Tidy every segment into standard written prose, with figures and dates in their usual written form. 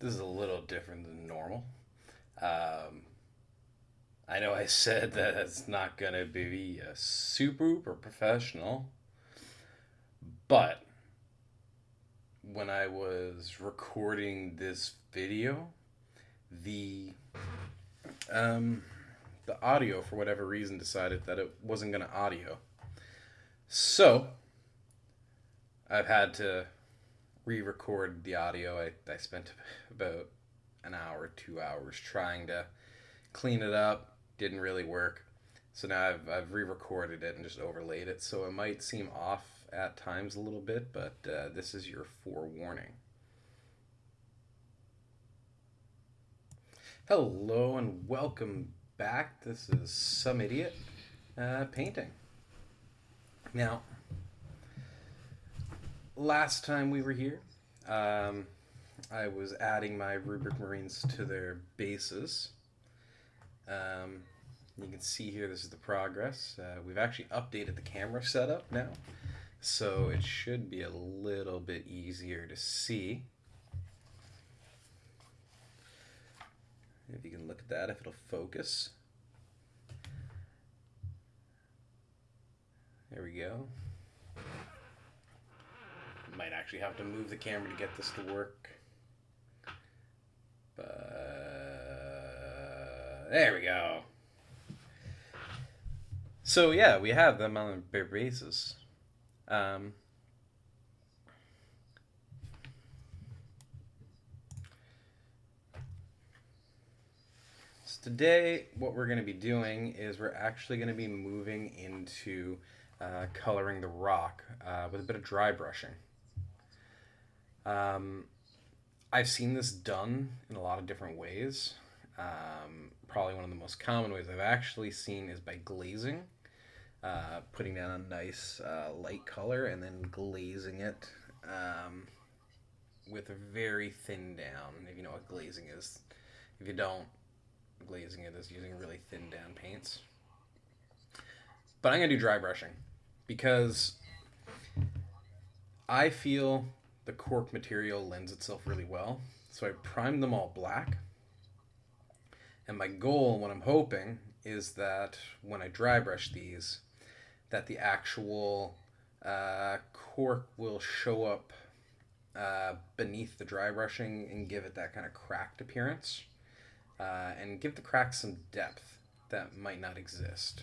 This is a little different than normal. Um, I know I said that it's not going to be a super professional, but when I was recording this video, the um, the audio, for whatever reason, decided that it wasn't going to audio. So I've had to re-record the audio. I spent about an hour, 2 hours trying to clean it up. Didn't really work. So now I've re-recorded it and just overlaid it. So it might seem off at times a little bit, but this is your forewarning. Hello and welcome back. This is Some Idiot Painting. Now, last time we were here, I was adding my Rubric Marines to their bases. You can see here, this is the progress. We've actually updated the camera setup now, so it should be a little bit easier to see. If you can look at that, if it'll focus. There we go. Might actually have to move the camera to get this to work. But there we go. So yeah, we have them on their bases. So today, what we're going to be doing is we're actually going to be moving into coloring the rock with a bit of dry brushing. I've seen this done in a lot of different ways. Probably one of the most common ways I've actually seen is by glazing. Putting down a nice light color and then glazing it with a very thin down. If you know what glazing is. If you don't, glazing it is using really thin down paints. But I'm going to do dry brushing because I feel the cork material lends itself really well. So I primed them all black. And my goal, what I'm hoping, is that when I dry brush these, that the actual cork will show up beneath the dry brushing and give it that kind of cracked appearance. And give the cracks some depth that might not exist.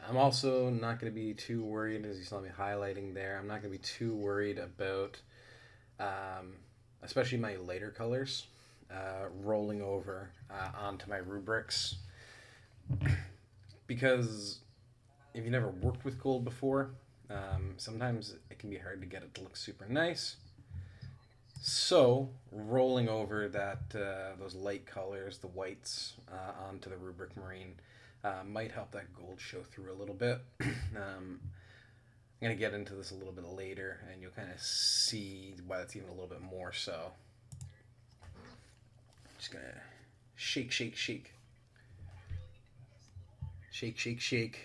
I'm also not going to be too worried, as you saw me highlighting there, I'm not going to be too worried about, especially my later colors, rolling over onto my rubrics. Because if you never worked with gold before, sometimes it can be hard to get it to look super nice. So rolling over that those light colors, the whites, onto the Rubric Marine might help that gold show through a little bit. I'm going to get into this a little bit later, and you'll kind of see why that's even a little bit more so. Just going to shake, shake, shake. Shake, shake, shake.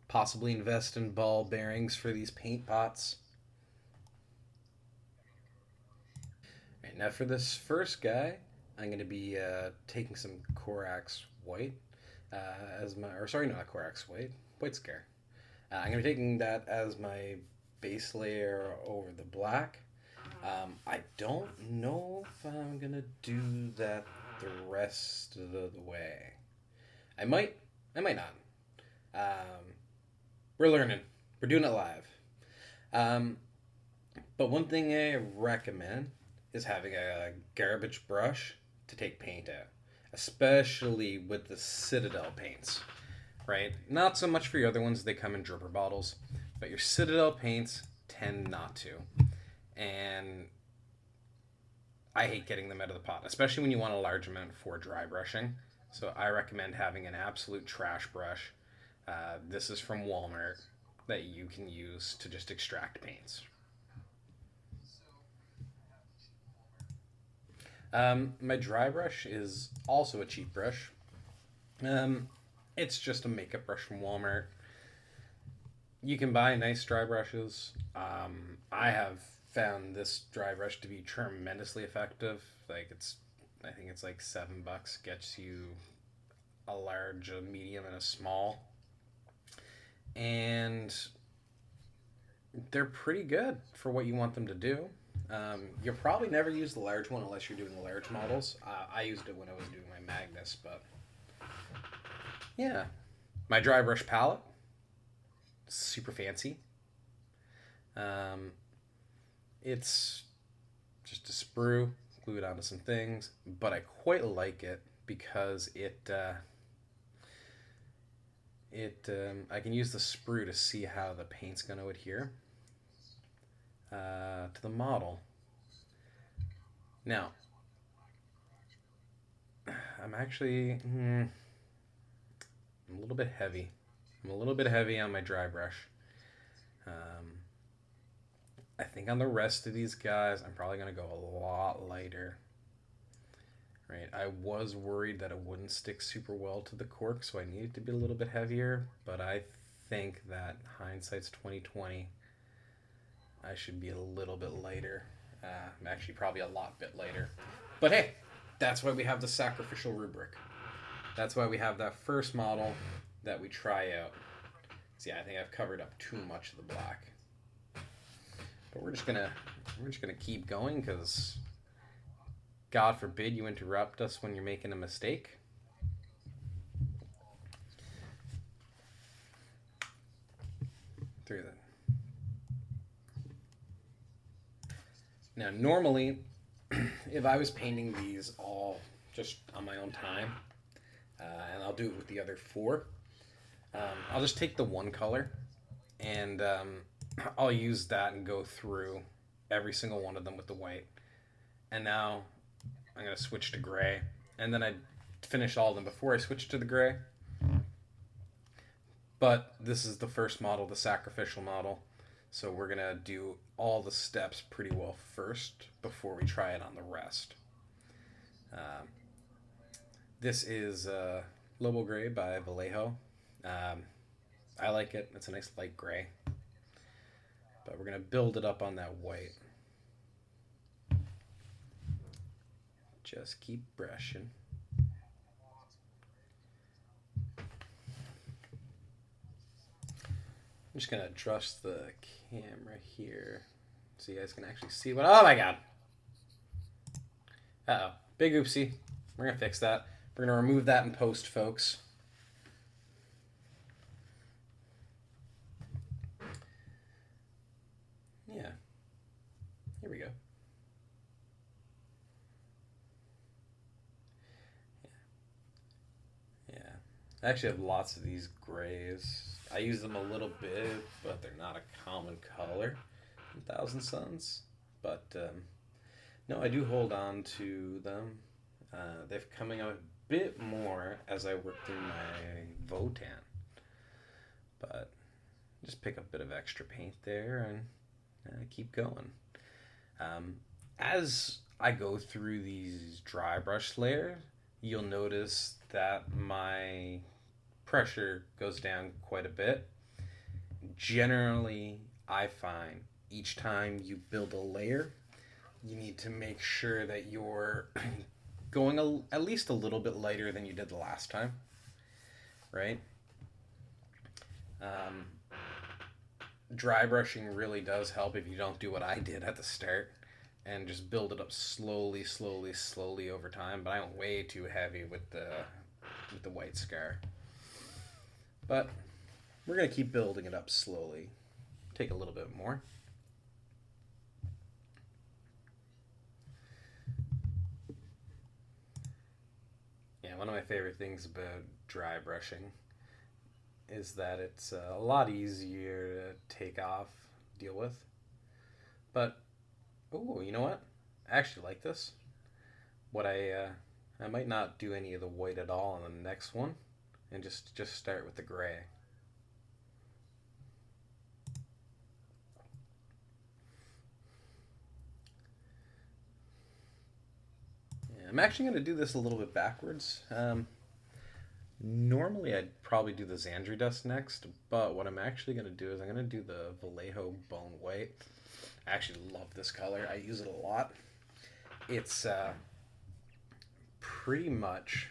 Possibly invest in ball bearings for these paint pots. Right, now for this first guy, I'm going to be taking some Corax white as my, or sorry, not Corax white, White Scare. I'm going to be taking that as my base layer over the black. I don't know if I'm going to do that the rest of the way. I might not. We're learning. We're doing it live. But one thing I recommend is having a garbage brush to take paint out, especially with the Citadel paints, right? Not so much for your other ones, they come in dripper bottles, but your Citadel paints tend not to. And I hate getting them out of the pot, especially when you want a large amount for dry brushing. So I recommend having an absolute trash brush. This is from Walmart that you can use to just extract paints. My dry brush is also a cheap brush. It's just a makeup brush from Walmart. You can buy nice dry brushes. I have found this dry brush to be tremendously effective. I think it's like $7. Gets you a large, a medium, and a small, and they're pretty good for what you want them to do. You'll probably never use the large one unless you're doing the large models. I used it when I was doing my Magnus, but yeah, my dry brush palette, super fancy. Um, it's just a sprue glued onto some things, but I quite like it because I can use the sprue to see how the paint's going to adhere to the model. Now, I'm actually I'm a little bit heavy. I'm a little bit heavy on my dry brush. I think on the rest of these guys, I'm probably going to go a lot lighter. Right, I was worried that it wouldn't stick super well to the cork, so I needed to be a little bit heavier, but I think that hindsight's 2020. I should be a little bit lighter. Actually, probably a lot bit lighter. But hey, that's why we have the sacrificial rubric. That's why we have that first model that we try out. See, I think I've covered up too much of the black. But we're just gonna keep going because God forbid you interrupt us when you're making a mistake. Through that. Now, normally, if I was painting these all just on my own time, and I'll do it with the other four, I'll just take the one color and I'll use that and go through every single one of them with the white. And now I'm going to switch to gray. And then I finish all of them before I switch to the gray. But this is the first model, the sacrificial model. So we're going to do all the steps pretty well first before we try it on the rest. This is Lobo Gray by Vallejo. I like it. It's a nice light gray. But we're going to build it up on that white. Just keep brushing. I'm just going to adjust the camera here so you guys can actually see what... Oh my god! Uh-oh. Big oopsie. We're going to fix that. We're going to remove that in post, folks. Yeah. Here we go. Yeah. I actually have lots of these grays. I use them a little bit, but they're not a common color in Thousand Suns. But no, I do hold on to them. They've coming out a bit more as I work through my Votan. But just pick up a bit of extra paint there and keep going. As I go through these dry brush layers, you'll notice that my pressure goes down quite a bit. Generally, I find each time you build a layer, you need to make sure that you're going at least a little bit lighter than you did the last time, right? Dry brushing really does help if you don't do what I did at the start and just build it up slowly over time. But I went way too heavy with the white scar. But we're going to keep building it up slowly. Take a little bit more. Yeah, one of my favorite things about dry brushing is that it's a lot easier to take off, deal with. But, oh, you know what? I actually like this. I might not do any of the white at all on the next one, and just start with the gray. Yeah, I'm actually going to do this a little bit backwards. Normally, I'd probably do the Xandri Dust next, but what I'm actually going to do is I'm going to do the Vallejo Bone White. I actually love this color. I use it a lot. It's pretty much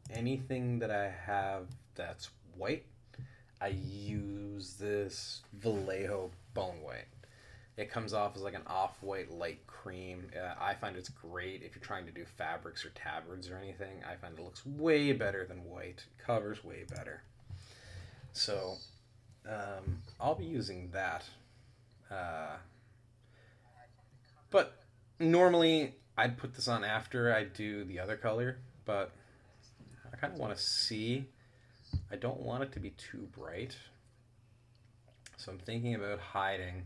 anything that I have that's white, I use this Vallejo Bone White. It comes off as like an off-white light cream. I find it's great if you're trying to do fabrics or tabards or anything. I find it looks way better than white. It covers way better. So I'll be using that. But normally I'd put this on after I do the other color, but I kind of want to see. I don't want it to be too bright. So I'm thinking about hiding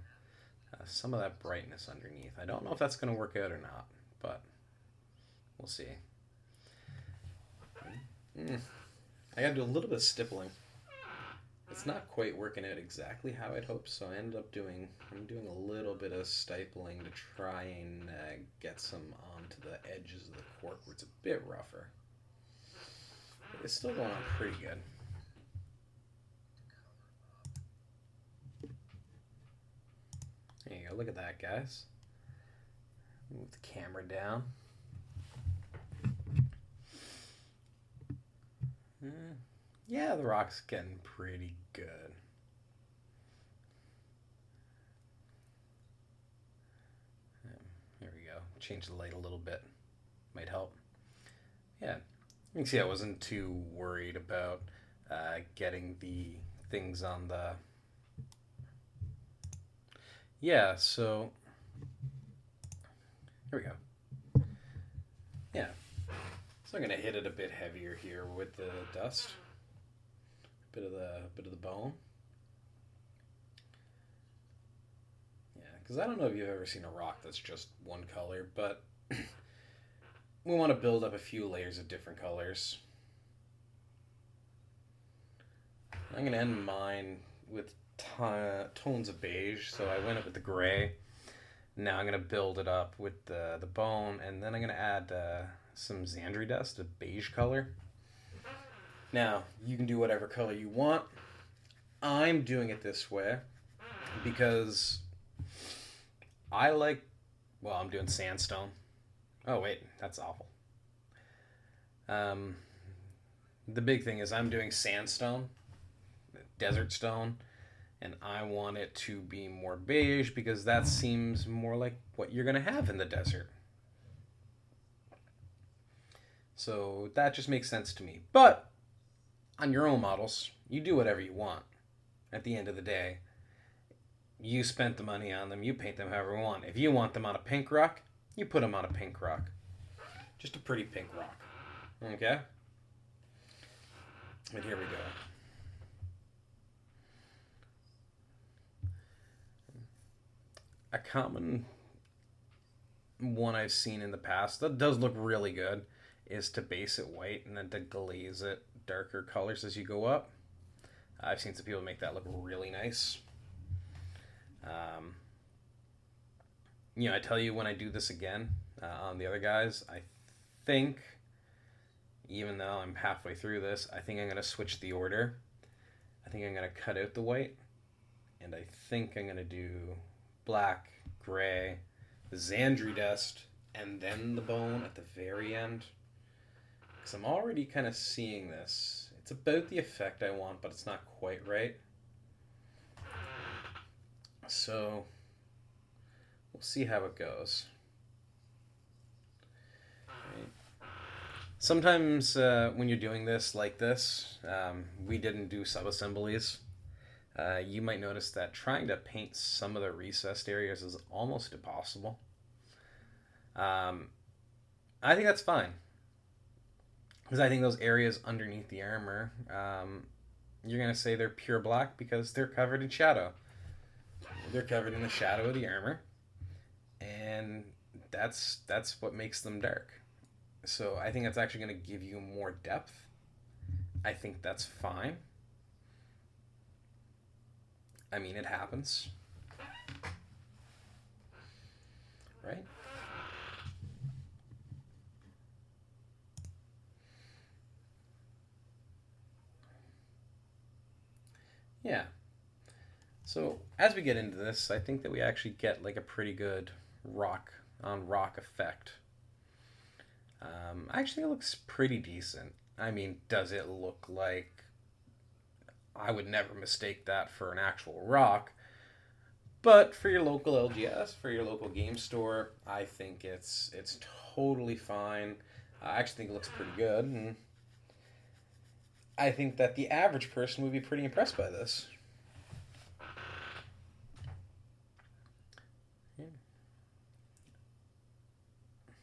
some of that brightness underneath. I don't know if that's going to work out or not, but we'll see. I got to do a little bit of stippling. It's not quite working out exactly how I'd hoped, so I'm doing a little bit of stippling to try and get some onto the edges of the cork where it's a bit rougher. But it's still going on pretty good. There you go, look at that, guys. Move the camera down. Yeah, the rock's getting pretty good. Here we go. Change the light a little bit. Might help. Yeah, you can see I wasn't too worried about getting the things on the... Yeah, so... Here we go. Yeah. So I'm gonna hit it a bit heavier here with the dust. Bit of the bone. Yeah, because I don't know if you've ever seen a rock that's just one color, but we want to build up a few layers of different colors. I'm gonna end mine with tones of beige, so I went up with the gray. Now I'm gonna build it up with the bone, and then I'm gonna add some Xandri dust, a beige color. Now, you can do whatever color you want. I'm doing it this way because I like, well, I'm doing sandstone. Oh, wait, that's awful. The big thing is I'm doing sandstone, desert stone, and I want it to be more beige because that seems more like what you're going to have in the desert. So that just makes sense to me. But on your own models, you do whatever you want. At the end of the day, you spent the money on them, you paint them however you want. If you want them on a pink rock, you put them on a pink rock. Just a pretty pink rock. Okay? And here we go. A common one I've seen in the past that does look really good is to base it white and then to glaze it darker colors as you go up. I've seen some people make that look really nice. I tell you when I do this again on the other guys, I think, even though I'm halfway through this, I think I'm going to switch the order. I think I'm going to cut out the white, and I think I'm going to do black, gray, Xandri dust, and then the bone at the very end. Because I'm already kind of seeing this. It's about the effect I want, but it's not quite right. So we'll see how it goes. Right. Sometimes when you're doing this like this, we didn't do sub-assemblies. You might notice that trying to paint some of the recessed areas is almost impossible. I think that's fine. Because I think those areas underneath the armor, you're going to say they're pure black because they're covered in shadow. They're covered in the shadow of the armor. And that's what makes them dark. So I think that's actually going to give you more depth. I think that's fine. I mean, it happens. Right? as we get into this, I think that we actually get like a pretty good rock on rock effect. Actually, it looks pretty decent. I mean, does it look like I would never mistake that for an actual rock? But for your local LGS, for your local game store, I think it's totally fine. I actually think it looks pretty good, and I think that the average person would be pretty impressed by this.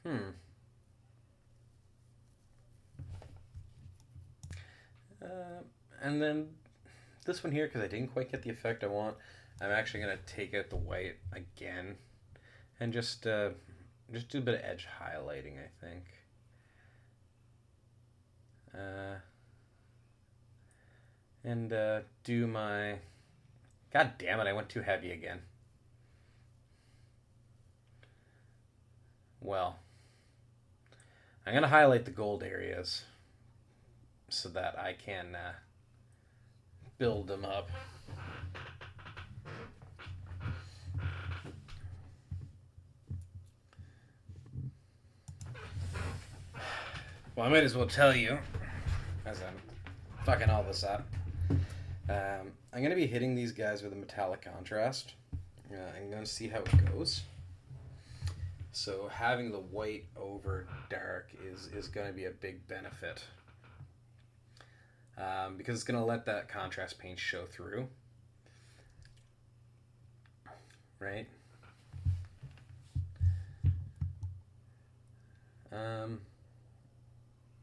Hmm. Uh, and then this one here, because I didn't quite get the effect I want, I'm actually going to take out the white again and just do a bit of edge highlighting, I think. And do my... God damn it, I went too heavy again. Well, I'm going to highlight the gold areas so that I can build them up. Well, I might as well tell you, as I'm fucking all this up, I'm going to be hitting these guys with a metallic contrast. I'm going to see how it goes. So having the white over dark is going to be a big benefit. Because it's going to let that contrast paint show through. Right?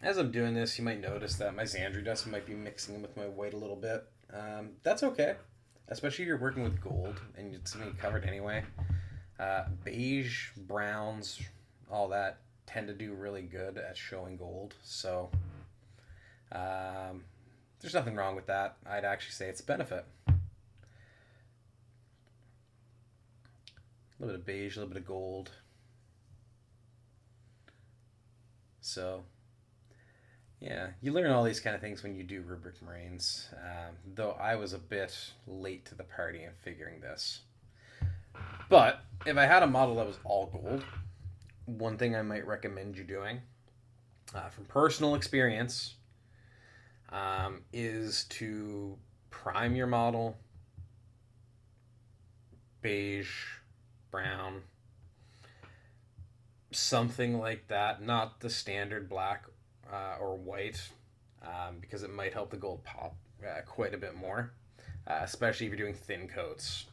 As I'm doing this, you might notice that my Xandri dust might be mixing in with my white a little bit. That's okay, especially if you're working with gold and it's going to be covered anyway. Beige, browns, all that tend to do really good at showing gold. So there's nothing wrong with that. I'd actually say it's a benefit. A little bit of beige, a little bit of gold. So yeah, you learn all these kind of things when you do Rubric Marines, though I was a bit late to the party in figuring this. But if I had a model that was all gold, one thing I might recommend you doing, from personal experience, is to prime your model beige, brown, something like that, not the standard black or white, because it might help the gold pop quite a bit more, especially if you're doing thin coats.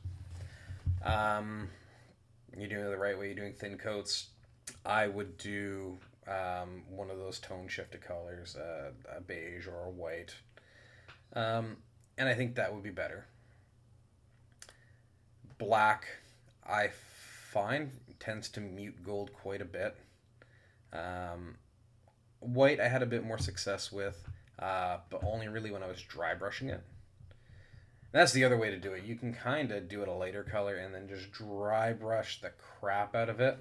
You're doing it the right way, you're doing thin coats. I would do one of those tone shifted colors, a beige or a white. And I think that would be better. Black, I find, tends to mute gold quite a bit. White, I had a bit more success with, but only really when I was dry brushing it. And that's the other way to do it. You can kind of do it a lighter color and then just dry brush the crap out of it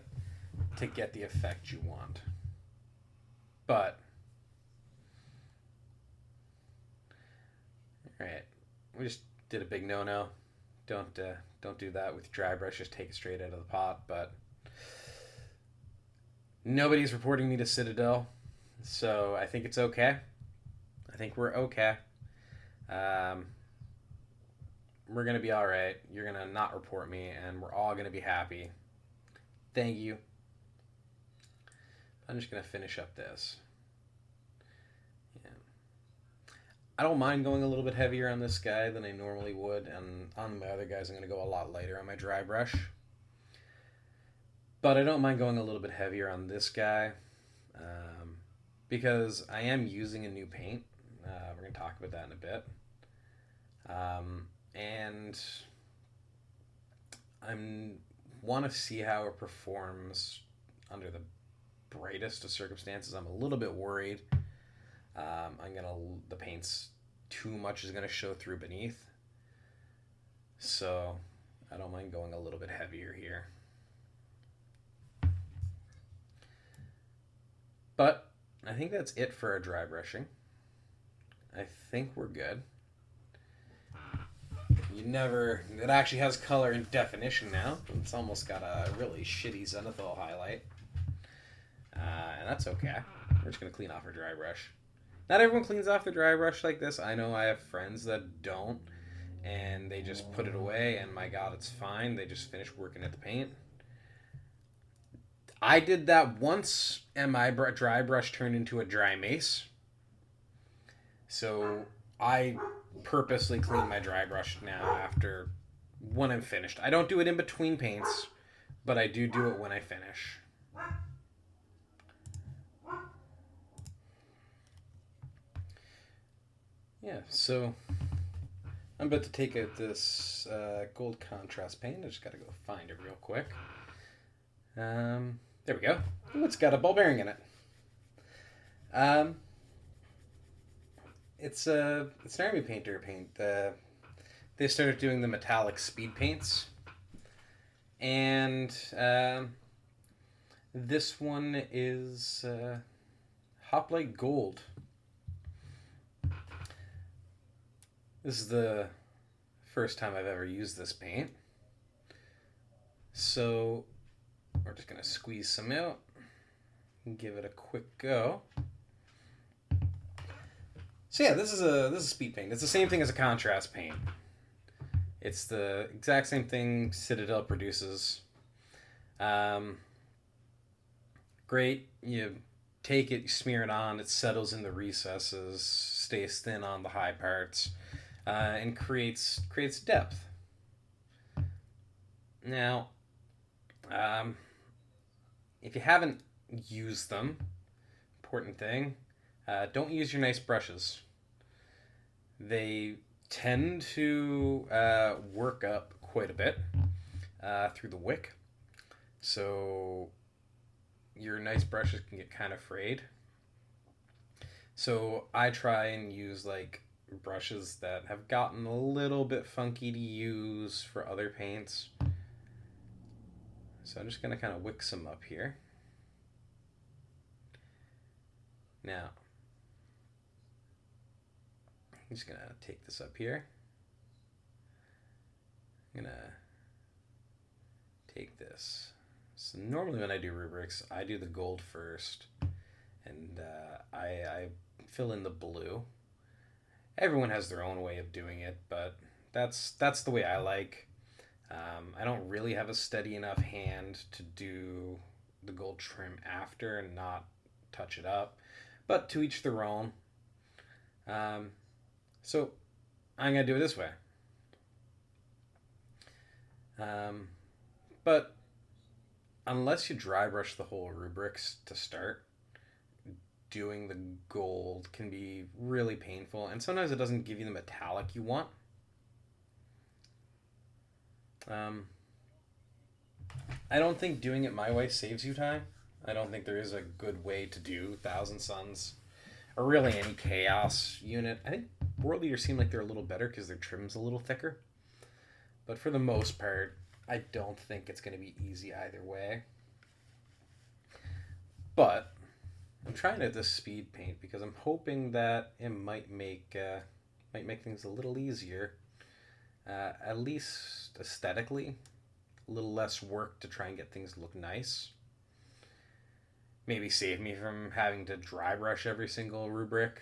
to get the effect you want. But, alright, we just did a big no-no. Don't do that with dry brush, just take it straight out of the pot. But nobody's reporting me to Citadel, so I think it's okay. I think we're okay. We're going to be alright. You're going to not report me, and we're all going to be happy. Thank you. I'm just going to finish up this. Yeah. I don't mind going a little bit heavier on this guy than I normally would, and on my other guys I'm going to go a lot lighter on my dry brush. But I don't mind going a little bit heavier on this guy, because I am using a new paint. We're going to talk about that in a bit. And I want to see how it performs under the brightest of circumstances. I'm a little bit worried. The paint's too much is gonna show through beneath. So I don't mind going a little bit heavier here. But I think that's it for our dry brushing. I think we're good. It actually has color and definition now. It's almost got a really shitty zenithal highlight. And that's okay. We're just going to clean off our dry brush. Not everyone cleans off their dry brush like this. I know I have friends that don't, and they just put it away, and my god, it's fine. They just finish working at the paint. I did that once, and my dry brush turned into a dry mace. So I purposely clean my dry brush now when I'm finished. I don't do it in between paints, but I do it when I finish. Yeah, so I'm about to take out this gold contrast paint. I just got to go find it real quick. There we go. Ooh, it's got a ball bearing in it. It's an army painter paint. They started doing the metallic speed paints, and this one is Hoplite Gold. This is the first time I've ever used this paint, so we're just gonna squeeze some out and give it a quick go. So yeah, this is a speed paint. It's the same thing as a contrast paint. It's the exact same thing Citadel produces. Great. You take it, you smear it on, it settles in the recesses, stays thin on the high parts, and creates depth. Now, if you haven't used them, important thing, don't use your nice brushes. They tend to work up quite a bit through the wick, so your nice brushes can get kind of frayed. So I try and use like brushes that have gotten a little bit funky to use for other paints. So I'm just going to kind of wick some up here. Now, I'm just going to take this up here. I'm going to take this. So normally when I do rubrics, I do the gold first, and I fill in the blue. Everyone has their own way of doing it, but that's the way I like. I don't really have a steady enough hand to do the gold trim after and not touch it up, but to each their own. So I'm going to do it this way. But unless you dry brush the whole rubrics to start, doing the gold can be really painful, and sometimes it doesn't give you the metallic you want. I don't think doing it my way saves you time. I don't think there is a good way to do Thousand Suns, or really any Chaos unit. I think World Eaters seem like they're a little better because their trim's a little thicker. But for the most part, I don't think it's going to be easy either way. But I'm trying out this speed paint because I'm hoping that it might make things a little easier, at least aesthetically. A little less work to try and get things to look nice. Maybe save me from having to dry brush every single rubric.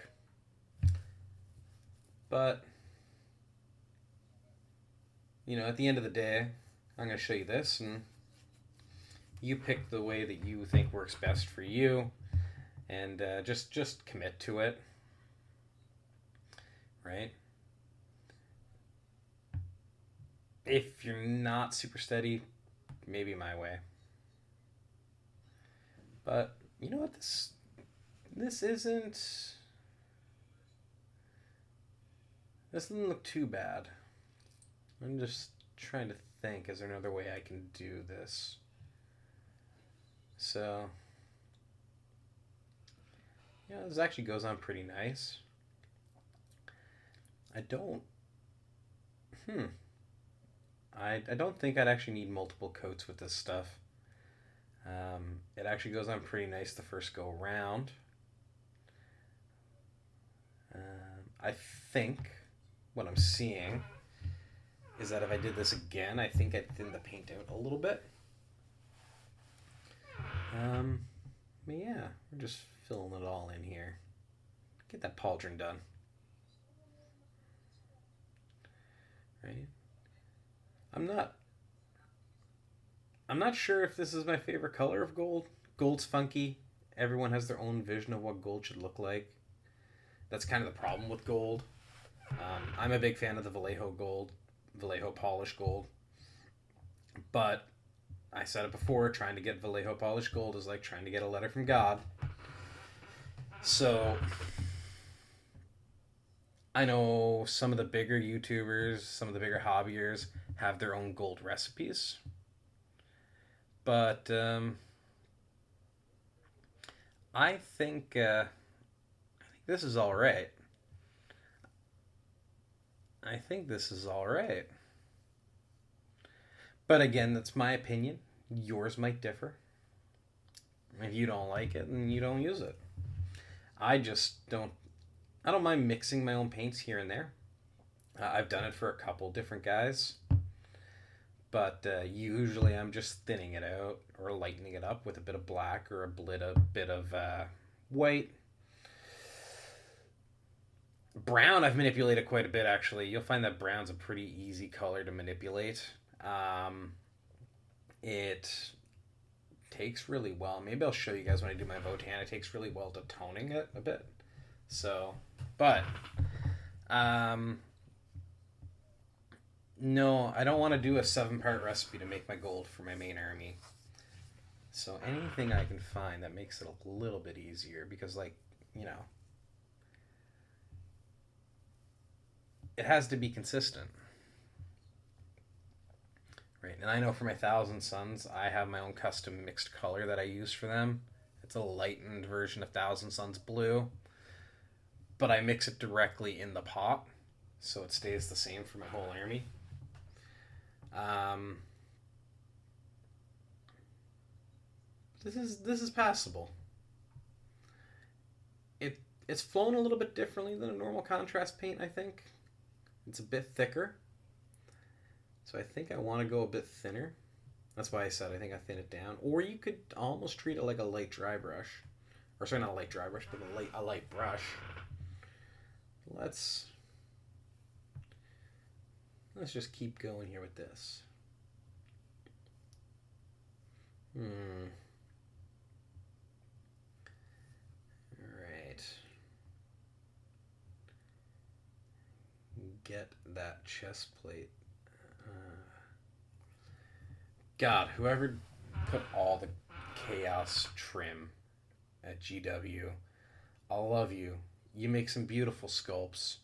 But, at the end of the day, I'm going to show you this, and you pick the way that you think works best for you, and just commit to it, right? If you're not super steady, maybe my way. But you know what? This doesn't look too bad. I'm just trying to think, is there another way I can do this? So, this actually goes on pretty nice. I don't think I'd actually need multiple coats with this stuff. It actually goes on pretty nice the first go around. I think what I'm seeing is that if I did this again, I think I'd thin the paint out a little bit. But yeah, we're just filling it all in here. Get that pauldron done. Right? I'm not sure if this is my favorite color of gold. Gold's funky. Everyone has their own vision of what gold should look like. That's kind of the problem with gold. I'm a big fan of the Vallejo gold, Vallejo polished gold. But I said it before, trying to get Vallejo polished gold is like trying to get a letter from God. So I know some of the bigger YouTubers, some of the bigger hobbyers have their own gold recipes. But I think this is all right. I think this is all right. But again, that's my opinion. Yours might differ. If you don't like it, then you don't use it. I just don't. I don't mind mixing my own paints here and there. I've done it for a couple different guys, but usually I'm just thinning it out or lightening it up with a bit of black or a bit of white. Brown I've manipulated quite a bit, actually. You'll find that brown's a pretty easy color to manipulate. It takes really well. Maybe I'll show you guys when I do my Votan. It takes really well to toning it a bit. So, but no, I don't want to do a 7-part recipe to make my gold for my main army. So anything I can find that makes it a little bit easier, because, like, you know, it has to be consistent. Right, and I know for my Thousand Suns, I have my own custom mixed color that I use for them. It's a lightened version of Thousand Suns blue, but I mix it directly in the pot, so it stays the same for my whole army. This is passable. It's flown a little bit differently than a normal contrast paint, I think. It's a bit thicker. So I think I want to go a bit thinner. That's why I said I think I thin it down. Or you could almost treat it like a light dry brush. Or sorry, not a light dry brush, but a light brush. Let's just keep going here with this. Alright. Get that chest plate. God, whoever put all the chaos trim at GW, I love you. You make some beautiful sculpts,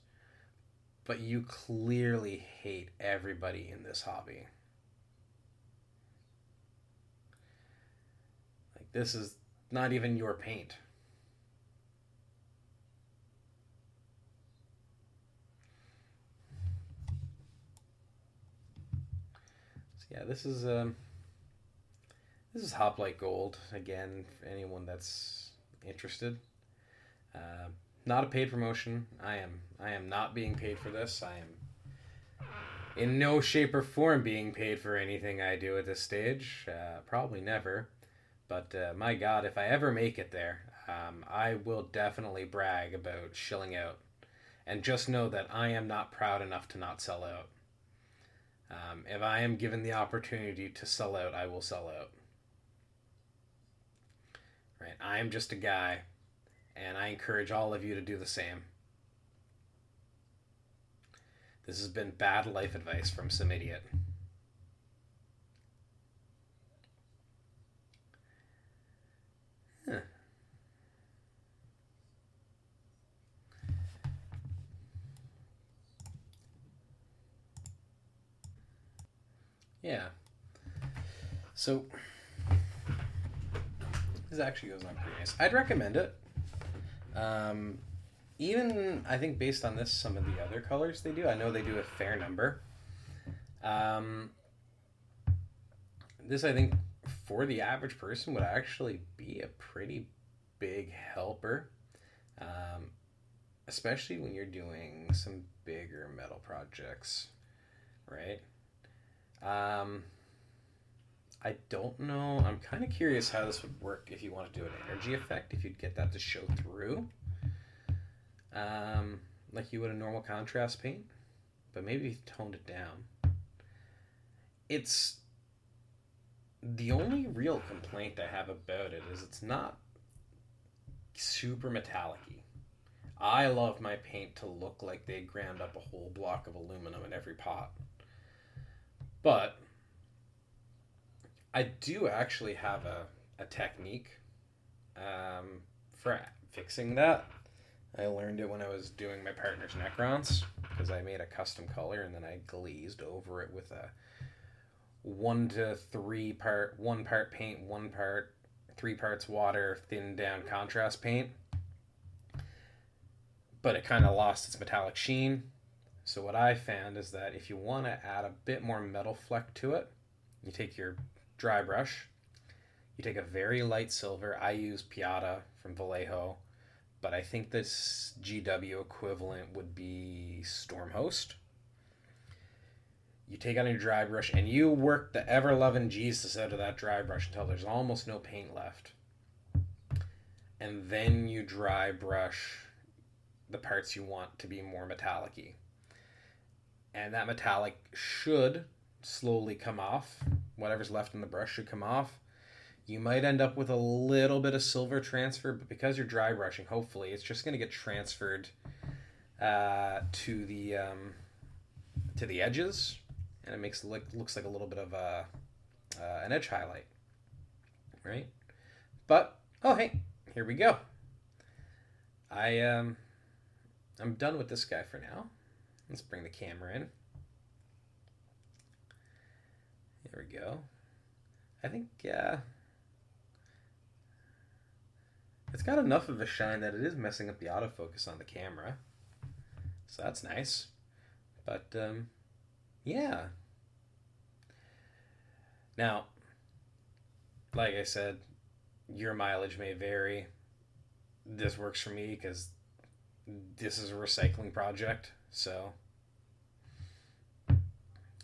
but you clearly hate everybody in this hobby. Like, this is not even your paint. So yeah, this is Hoplite Gold, again, for anyone that's interested. Not a paid promotion. I am not being paid for this. I am in no shape or form being paid for anything I do at this stage. Probably never. But my God, if I ever make it there, I will definitely brag about shilling out. And just know that I am not proud enough to not sell out. If I am given the opportunity to sell out, I will sell out. Right? I am just a guy, and I encourage all of you to do the same. This has been bad life advice from some idiot. Huh. Yeah. So this actually goes on pretty nice. I'd recommend it. Even, I think, based on this, some of the other colors they do, I know they do a fair number. This, I think, for the average person would actually be a pretty big helper. Especially when you're doing some bigger metal projects. right? Um, I don't know. I'm kind of curious how this would work if you want to do an energy effect, if you'd get that to show through, like you would a normal contrast paint, but maybe if you toned it down. It's the only real complaint I have about it is it's not super metallic-y. I love my paint to look like they ground up a whole block of aluminum in every pot. But I do actually have a technique for fixing that. I learned it when I was doing my partner's Necrons because I made a custom color and then I glazed over it with a 1 part paint, 3 parts water, thinned down contrast paint. But it kind of lost its metallic sheen. So what I found is that if you want to add a bit more metal fleck to it, you take your dry brush, you take a very light silver. I use Piata from Vallejo, but I think this GW equivalent would be Stormhost. You take on your dry brush and you work the ever-loving Jesus out of that dry brush until there's almost no paint left. And then you dry brush the parts you want to be more metallic-y. And that metallic should slowly come off. Whatever's left in the brush should come off. You might end up with a little bit of silver transfer, but because you're dry brushing, hopefully, it's just going to get transferred to the edges, and it looks like a little bit of an edge highlight, right? But oh hey, here we go. I'm done with this guy for now. Let's bring the camera in. There we go. I think it's got enough of a shine that it is messing up the autofocus on the camera. So that's nice. But yeah. Now, like I said, your mileage may vary. This works for me because this is a recycling project. So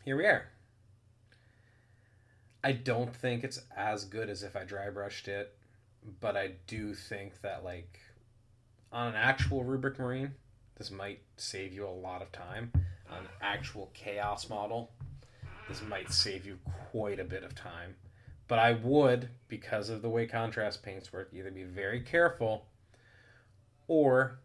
here we are. I don't think it's as good as if I dry brushed it, but I do think that like on an actual Rubric Marine, this might save you a lot of time. On an actual Chaos model, this might save you quite a bit of time. But I would, because of the way contrast paints work, either be very careful or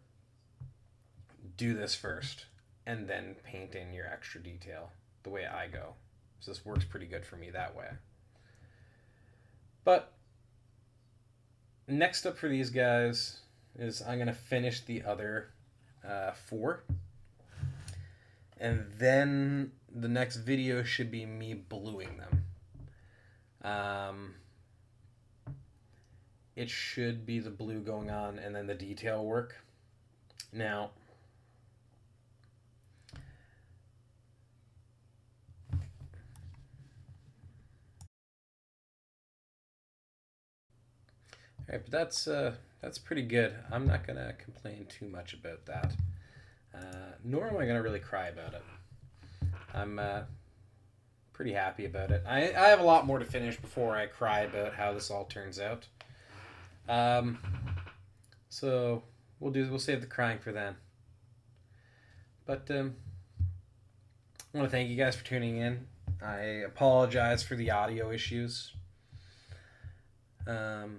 do this first and then paint in your extra detail the way I go. So this works pretty good for me that way. But next up for these guys is I'm going to finish the other 4. And then the next video should be me bluing them. It should be the blue going on and then the detail work. Now, all right, but that's pretty good. I'm not gonna complain too much about that. Nor am I gonna really cry about it. I'm pretty happy about it. I have a lot more to finish before I cry about how this all turns out. So we'll save the crying for then. But I want to thank you guys for tuning in. I apologize for the audio issues. But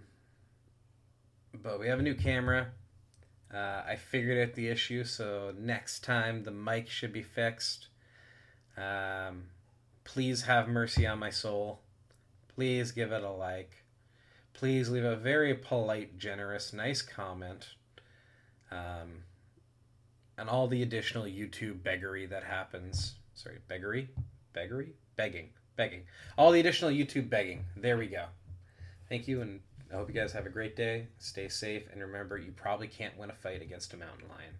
we have a new camera. I figured out the issue, so next time the mic should be fixed. Please have mercy on my soul. Please give it a like. Please leave a very polite, generous, nice comment. And all the additional YouTube beggary that happens. Sorry, beggary? Begging. All the additional YouTube begging. There we go. Thank you, and I hope you guys have a great day. Stay safe, and remember, you probably can't win a fight against a mountain lion.